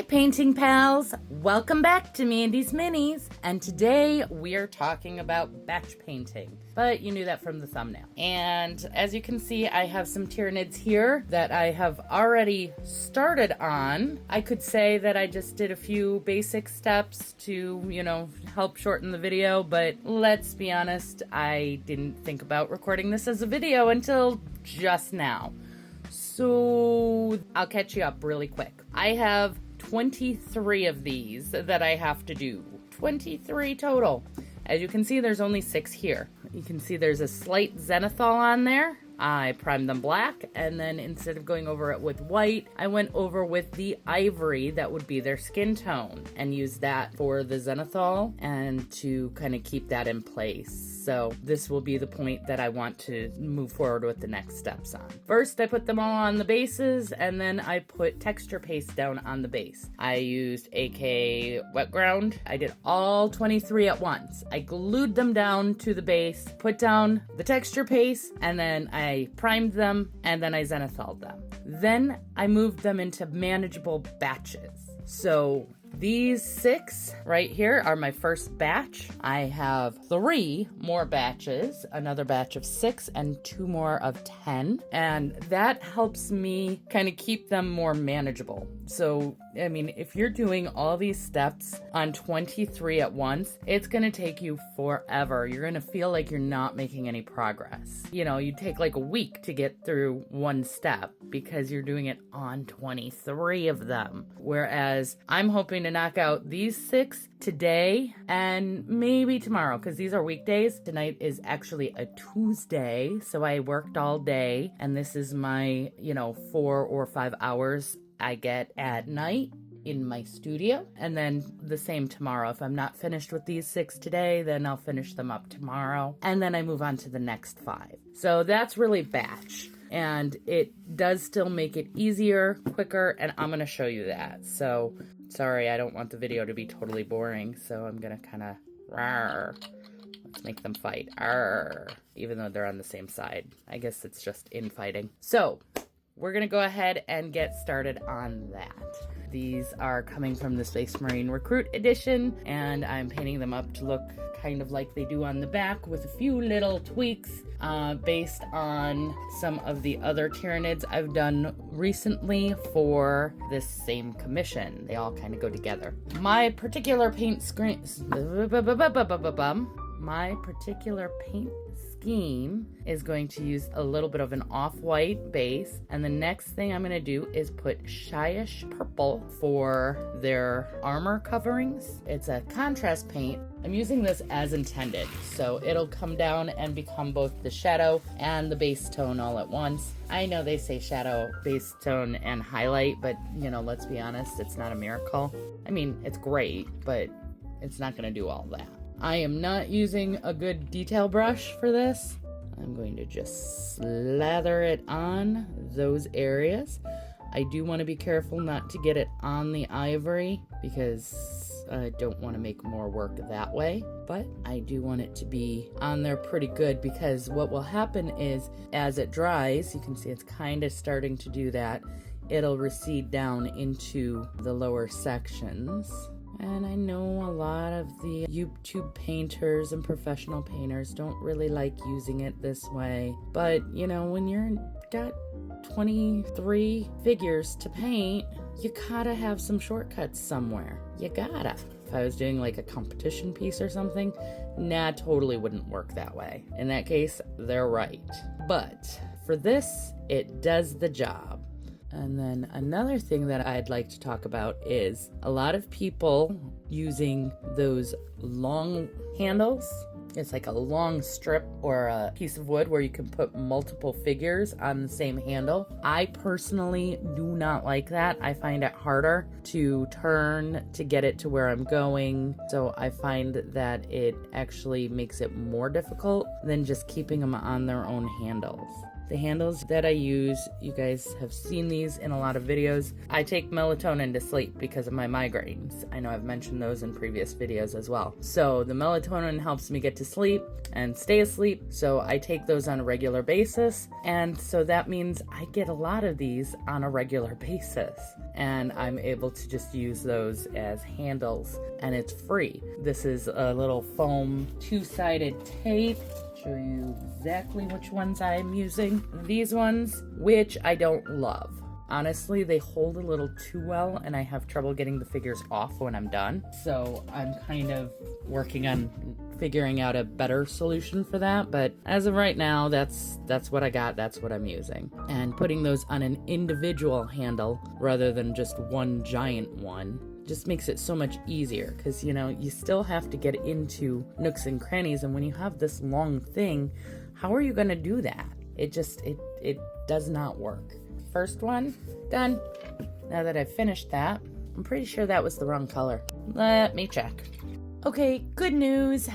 painting pals, welcome back to Mandy's Minis, and today we are talking about batch painting, but you knew that from the thumbnail. And as you can see, I have some Tyranids here that I have already started on. I could say that I just did a few basic steps to, help shorten the video, but let's be honest, I didn't think about recording this as a video until just now. So I'll catch you up really quick. I have 23 of these that I have to do. 23 total. As you can see, there's only 6 here. You can see there's a slight zenithal on there. I primed them black, and then instead of going over it with white, I went over with the ivory that would be their skin tone and used that for the zenithal and to kind of keep that in place. So this will be the point that I want to move forward with the next steps on. First, I put them all on the bases, and then I put texture paste down on the base. I used AK wet ground. I did all 23 at once. I glued them down to the base, put down the texture paste, and then I primed them, and then I zenithaled them. Then I moved them into manageable batches. So these 6 right here are my first batch. I have 3 more batches, another batch of 6 and 2 more of 10. And that helps me kind of keep them more manageable. So, I mean, if you're doing all these steps on 23 at once, it's going to take you forever. You're going to feel like you're not making any progress. You take like a week to get through one step because you're doing it on 23 of them. Whereas I'm hoping to knock out these 6 today and maybe tomorrow because these are weekdays. Tonight is actually a Tuesday, so I worked all day, and this is my 4 or 5 hours I get at night in my studio, and then the same tomorrow. If I'm not finished with these 6 today, then I'll finish them up tomorrow, and then I move on to the next 5. So that's really batch. And it does still make it easier, quicker, and I'm going to show you that. So, sorry, I don't want the video to be totally boring, so I'm going to kind of, let's make them fight, even though they're on the same side. I guess it's just infighting. So, we're going to go ahead and get started on that. These are coming from the Space Marine Recruit Edition, and I'm painting them up to look kind of like they do on the back with a few little tweaks based on some of the other Tyranids I've done recently for this same commission. They all kind of go together. My particular paint scheme is going to use a little bit of an off-white base, and the next thing I'm going to do is put Shyish Purple for their armor coverings. It's a contrast paint. I'm using this as intended, so it'll come down and become both the shadow and the base tone all at once. I know they say shadow, base tone, and highlight, but let's be honest, it's not a miracle. I mean, it's great, but it's not going to do all that. I am not using a good detail brush for this. I'm going to just slather it on those areas. I do want to be careful not to get it on the ivory because I don't want to make more work that way. But I do want it to be on there pretty good because what will happen is as it dries, you can see it's kind of starting to do that. It'll recede down into the lower sections. And I know a lot of the YouTube painters and professional painters don't really like using it this way. But, when you're got 23 figures to paint, you gotta have some shortcuts somewhere. You gotta. If I was doing like a competition piece or something, totally wouldn't work that way. In that case, they're right. But for this, it does the job. And then another thing that I'd like to talk about is a lot of people using those long handles. It's like a long strip or a piece of wood where you can put multiple figures on the same handle. I personally do not like that. I find it harder to turn to get it to where I'm going. So I find that it actually makes it more difficult than just keeping them on their own handles. The handles that I use, you guys have seen these in a lot of videos. I take melatonin to sleep because of my migraines. I know I've mentioned those in previous videos as well. So the melatonin helps me get to sleep and stay asleep. So I take those on a regular basis. And so that means I get a lot of these on a regular basis. and I'm able to just use those as handles, and it's free. This is a little foam two-sided tape. Show you exactly which ones I'm using. These ones, which I don't love. Honestly, they hold a little too well, and I have trouble getting the figures off when I'm done. So I'm kind of working on figuring out a better solution for that. But as of right now, that's what I got. That's what I'm using. And putting those on an individual handle rather than just one giant one just makes it so much easier, because you still have to get into nooks and crannies, and when you have this long thing, how are you going to do that? It does not work. First one done. Now that I've finished that, I'm pretty sure that was the wrong color. Let me check. Okay, good news.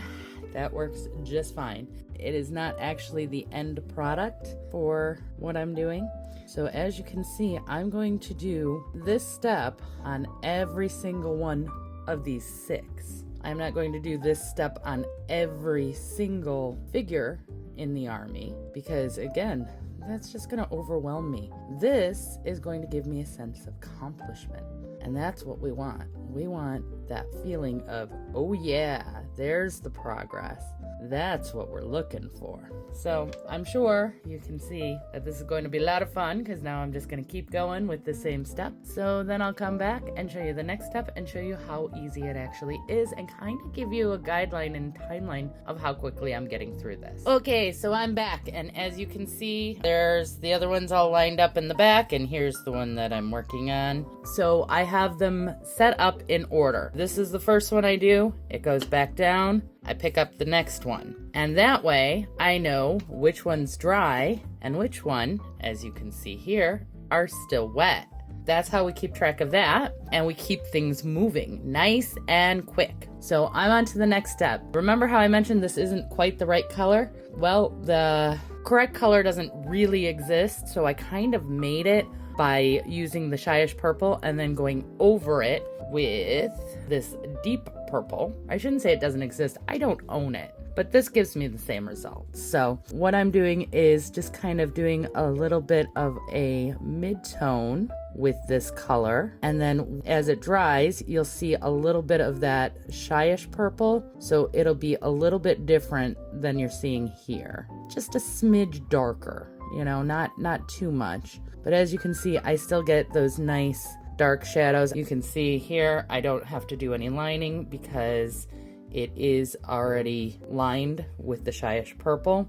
That works just fine. It is not actually the end product for what I'm doing. So as you can see, I'm going to do this step on every single one of these 6. I'm not going to do this step on every single figure in the army, because again, that's just going to overwhelm me. This is going to give me a sense of accomplishment, and that's what we want. We want that feeling of, oh yeah, there's the progress. That's what we're looking for. So I'm sure you can see that this is going to be a lot of fun, because now I'm just going to keep going with the same step. So then I'll come back and show you the next step and show you how easy it actually is, and kind of give you a guideline and timeline of how quickly I'm getting through this. Okay, so I'm back, and as you can see, there's the other ones all lined up in the back, and here's the one that I'm working on. So I have them set up in order. This is the first one I do. It goes back down. I pick up the next one. And that way, I know which one's dry and which one, as you can see here, are still wet. That's how we keep track of that, and we keep things moving nice and quick. So I'm on to the next step. Remember how I mentioned this isn't quite the right color? Well, the correct color doesn't really exist, so I kind of made it by using the Shyish purple and then going over it with this deep purple. I shouldn't say it doesn't exist. I don't own it, but this gives me the same result. So what I'm doing is just kind of doing a little bit of a mid-tone with this color, and then as it dries, you'll see a little bit of that Shyish purple, so it'll be a little bit different than you're seeing here. Just a smidge darker, not too much. But as you can see, I still get those nice dark shadows. You can see here, I don't have to do any lining because it is already lined with the Shyish purple.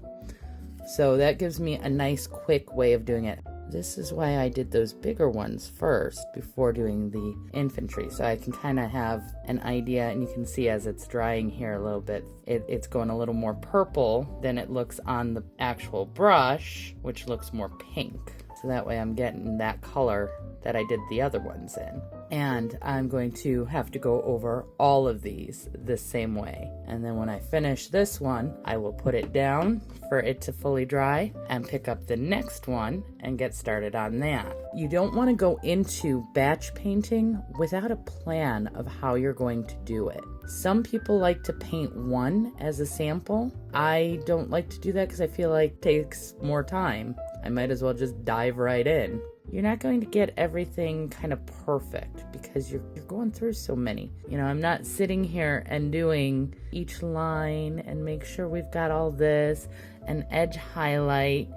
So that gives me a nice quick way of doing it. This is why I did those bigger ones first before doing the infantry, so I can kind of have an idea, and you can see as it's drying here a little bit, it's going a little more purple than it looks on the actual brush, which looks more pink. So that way I'm getting that color that I did the other ones in. And I'm going to have to go over all of these the same way. And then when I finish this one, I will put it down for it to fully dry and pick up the next one and get started on that. You don't want to go into batch painting without a plan of how you're going to do it. Some people like to paint one as a sample. I don't like to do that because I feel like it takes more time. I might as well just dive right in. You're not going to get everything kind of perfect because you're going through so many. I'm not sitting here and doing each line and make sure we've got all this and edge highlight.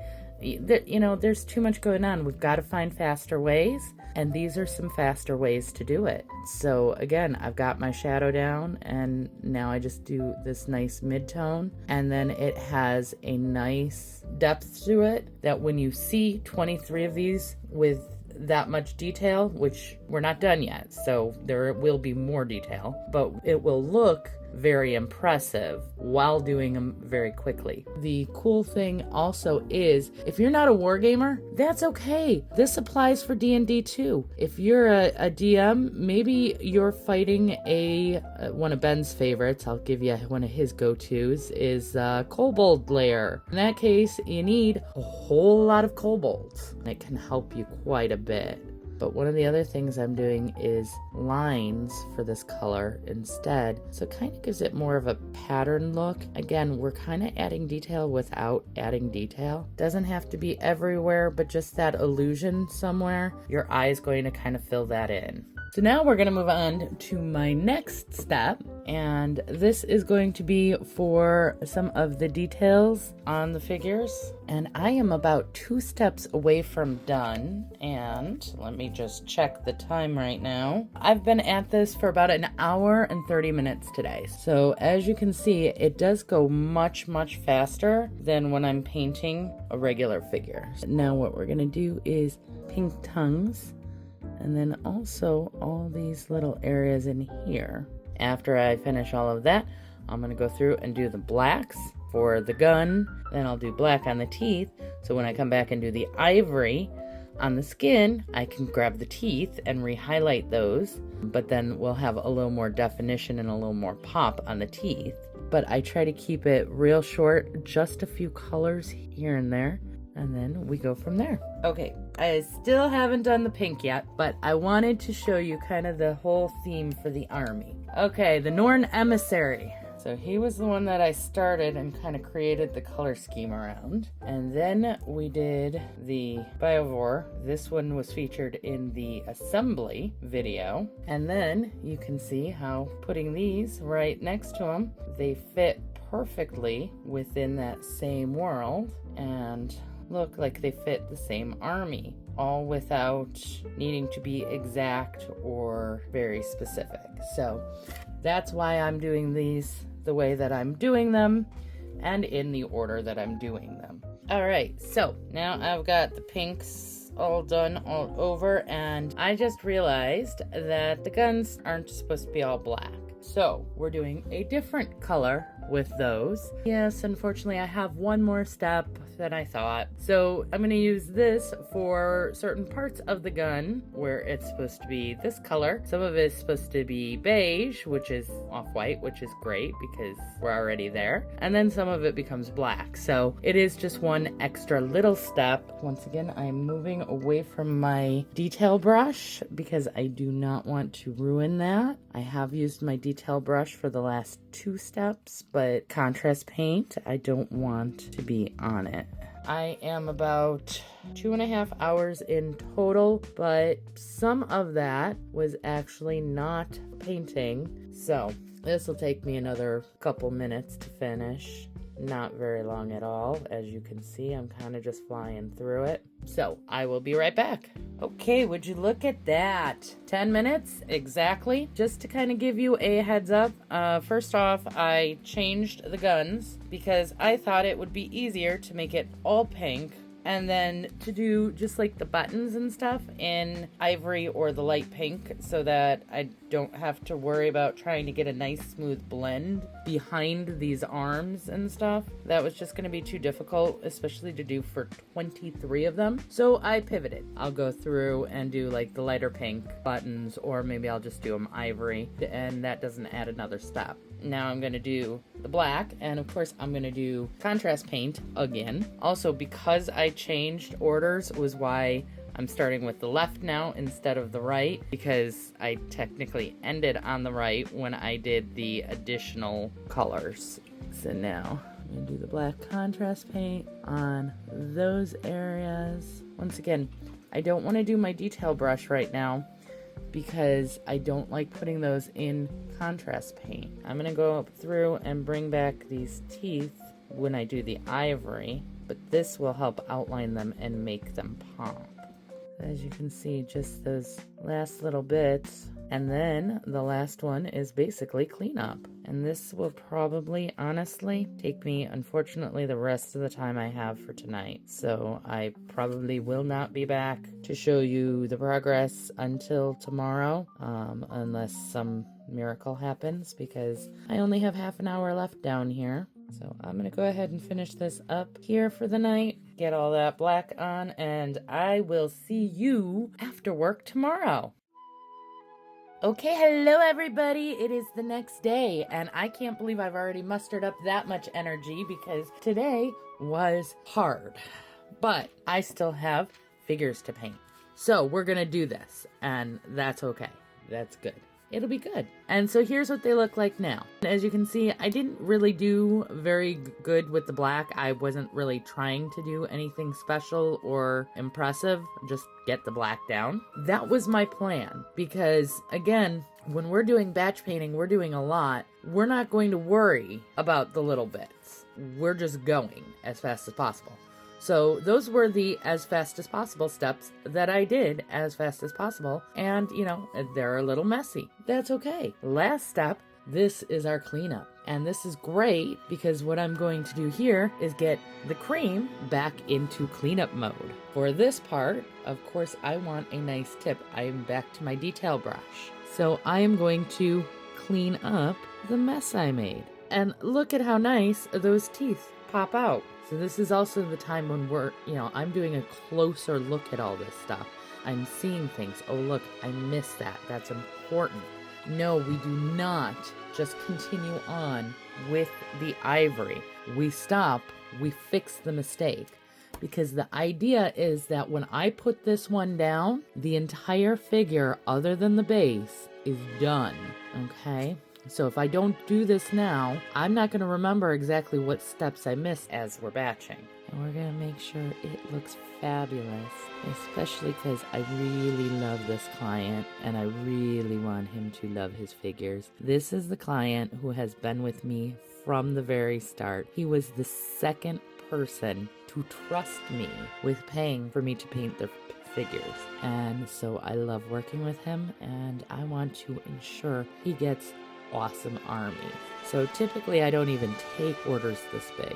There's too much going on. We've got to find faster ways, and these are some faster ways to do it. So again, I've got my shadow down, and now I just do this nice mid-tone, and then it has a nice depth to it that when you see 23 of these with that much detail, which we're not done yet, so there will be more detail, but it will look very impressive while doing them very quickly. The cool thing also is, if you're not a wargamer, that's okay. This applies for D&D too. If you're a DM, maybe you're fighting one of Ben's favorites, I'll give you one of his go-tos, is Kobold Lair. In that case, you need a whole lot of kobolds. It can help you quite a bit. But one of the other things I'm doing is lines for this color instead. So it kind of gives it more of a pattern look. Again, we're kind of adding detail without adding detail. Doesn't have to be everywhere, but just that illusion somewhere. Your eye is going to kind of fill that in. So now we're going to move on to my next step, and this is going to be for some of the details on the figures. And I am about 2 steps away from done, and let me just check the time right now. I've been at this for about an hour and 30 minutes today. So as you can see, it does go much faster than when I'm painting a regular figure. Now what we're going to do is pink tongues. And then also all these little areas in here. After I finish all of that, I'm going to go through and do the blacks for the gun. Then I'll do black on the teeth. So when I come back and do the ivory on the skin, I can grab the teeth and re-highlight those. But then we'll have a little more definition and a little more pop on the teeth. But I try to keep it real short, just a few colors here and there. And then we go from there. Okay, I still haven't done the pink yet, but I wanted to show you kind of the whole theme for the army. Okay, the Norn Emissary. So he was the one that I started and kind of created the color scheme around. And then we did the Biovore. This one was featured in the assembly video. And then you can see how putting these right next to them, they fit perfectly within that same world and look like they fit the same army, all without needing to be exact or very specific. So that's why I'm doing these the way that I'm doing them and in the order that I'm doing them. All right, so now I've got the pinks all done all over, and I just realized that the guns aren't supposed to be all black. So we're doing a different color with those. Yes, unfortunately I have one more step than I thought. So I'm going to use this for certain parts of the gun where it's supposed to be this color. Some of it is supposed to be beige, which is off-white, which is great because we're already there. And then some of it becomes black. So it is just one extra little step. Once again, I'm moving away from my detail brush because I do not want to ruin that. I have used my detail brush for the last 2 steps, but contrast paint, I don't want to be on it. I am about 2.5 hours in total, but some of that was actually not painting. So this will take me another couple minutes to finish. Not very long at all. As you can see, I'm kind of just flying through it. So I will be right back. Okay, would you look at that? 10 minutes exactly. Just to kind of give you a heads up, first off, I changed the guns because I thought it would be easier to make it all pink and then to do just like the buttons and stuff in ivory or the light pink so that I don't have to worry about trying to get a nice smooth blend behind these arms and stuff. That was just going to be too difficult, especially to do for 23 of them. So I pivoted. I'll go through and do like the lighter pink buttons, or maybe I'll just do them ivory, and that doesn't add another step. Now I'm going to do the black, and of course I'm going to do contrast paint again. Also, because I changed orders was why I'm starting with the left now instead of the right, because I technically ended on the right when I did the additional colors. So now I'm going to do the black contrast paint on those areas. Once again, I don't want to do my detail brush right now because I don't like putting those in contrast paint. I'm going to go up through and bring back these teeth when I do the ivory, but this will help outline them and make them pop. As you can see, just those last little bits. And then the last one is basically cleanup. And this will probably, honestly, take me, unfortunately, the rest of the time I have for tonight. So I probably will not be back to show you the progress until tomorrow, unless some miracle happens, because I only have half an hour left down here. So I'm going to go ahead and finish this up here for the night, get all that black on, and I will see you after work tomorrow. Okay, hello everybody. It is the next day, and I can't believe I've already mustered up that much energy because today was hard. But I still have figures to paint. So we're gonna do this, and that's okay. That's good. It'll be good. And so here's what they look like now. As you can see, I didn't really do very good with the black. I wasn't really trying to do anything special or impressive, just get the black down. That was my plan because, again, when we're doing batch painting, we're doing a lot. We're not going to worry about the little bits. We're just going as fast as possible. So those were the as fast as possible steps that I did as fast as possible. And, you know, they're a little messy. That's okay. Last step, this is our cleanup. And this is great because what I'm going to do here is get the cream back into cleanup mode. For this part, of course, I want a nice tip. I am back to my detail brush. So I am going to clean up the mess I made. And look at how nice those teeth pop out. So this is also the time when I'm doing a closer look at all this stuff. I'm seeing things. Oh, look, I missed that. That's important. No, we do not just continue on with the ivory. We stop, we fix the mistake. Because the idea is that when I put this one down, the entire figure, other than the base, is done. Okay? So if I don't do this now, I'm not going to remember exactly what steps I missed as we're batching. And we're going to make sure it looks fabulous, especially because I really love this client and I really want him to love his figures. This is the client who has been with me from the very start. He was the second person to trust me with paying for me to paint the figures. And so I love working with him and I want to ensure he gets awesome armies. So typically I don't even take orders this big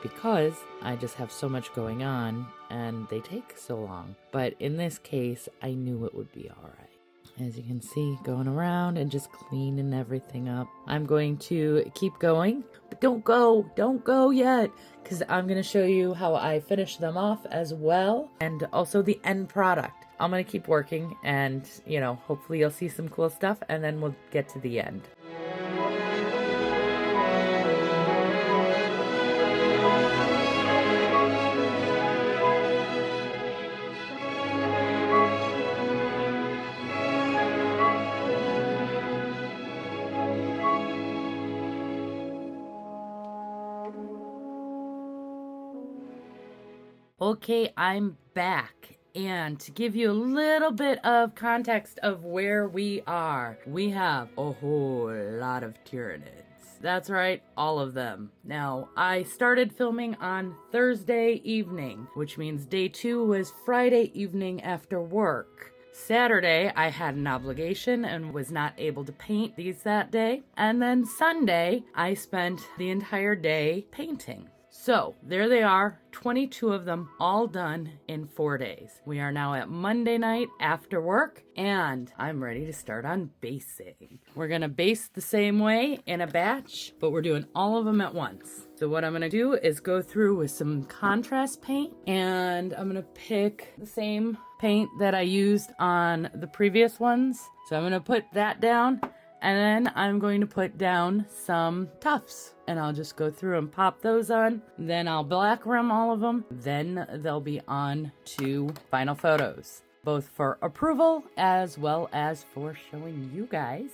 because I just have so much going on and they take so long. But in this case, I knew it would be all right. As you can see, going around and just cleaning everything up. I'm going to keep going, but don't go yet, because I'm going to show you how I finish them off as well, and also the end product. I'm going to keep working and, hopefully you'll see some cool stuff and then we'll get to the end. Okay, I'm back. And to give you a little bit of context of where we are, we have a whole lot of Tyranids. That's right, all of them. Now, I started filming on Thursday evening, which means day 2 was Friday evening after work. Saturday, I had an obligation and was not able to paint these that day. And then Sunday, I spent the entire day painting. So there they are, 22 of them all done in 4 days. We are now at Monday night after work and I'm ready to start on basing. We're gonna base the same way in a batch, but we're doing all of them at once. So what I'm gonna do is go through with some contrast paint and I'm gonna pick the same paint that I used on the previous ones. So I'm gonna put that down. And then I'm going to put down some tufts and I'll just go through and pop those on. Then I'll black rim all of them. Then they'll be on to final photos, both for approval as well as for showing you guys,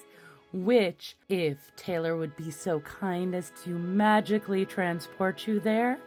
which if Taylor would be so kind as to magically transport you there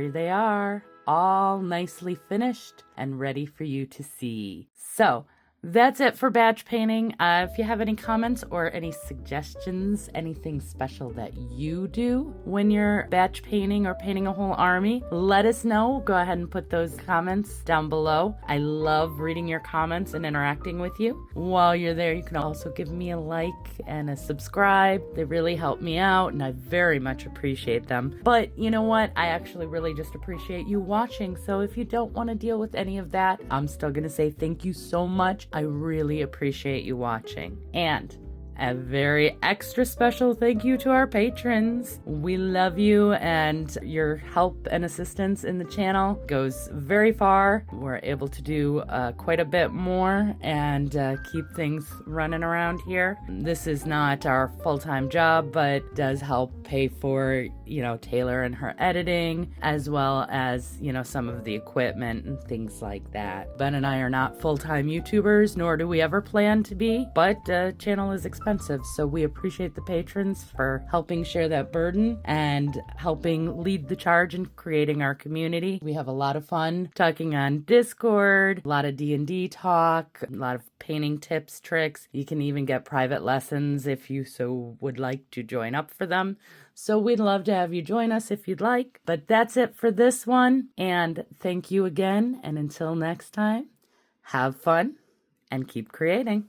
they are, all nicely finished and ready for you to see. So that's it for batch painting. If you have any comments or any suggestions, anything special that you do when you're batch painting or painting a whole army, let us know. Go ahead and put those comments down below. I love reading your comments and interacting with you. While you're there, you can also give me a like and a subscribe. They really help me out and I very much appreciate them. But you know what? I actually really just appreciate you watching. So if you don't want to deal with any of that, I'm still going to say thank you so much. I really appreciate you watching. And A very extra special thank you to our patrons. We love you, and your help and assistance in the channel goes very far. We're able to do quite a bit more and keep things running around here. This is not our full-time job, but does help pay for, Taylor and her editing, as well as, some of the equipment and things like that. Ben and I are not full-time YouTubers, nor do we ever plan to be, but channel is expensive, so we appreciate the patrons for helping share that burden and helping lead the charge in creating our community. We have a lot of fun talking on Discord, a lot of D&D talk, a lot of painting tips, tricks. You can even get private lessons if you so would like to join up for them. So we'd love to have you join us if you'd like. But that's it for this one. And thank you again. And until next time, have fun and keep creating.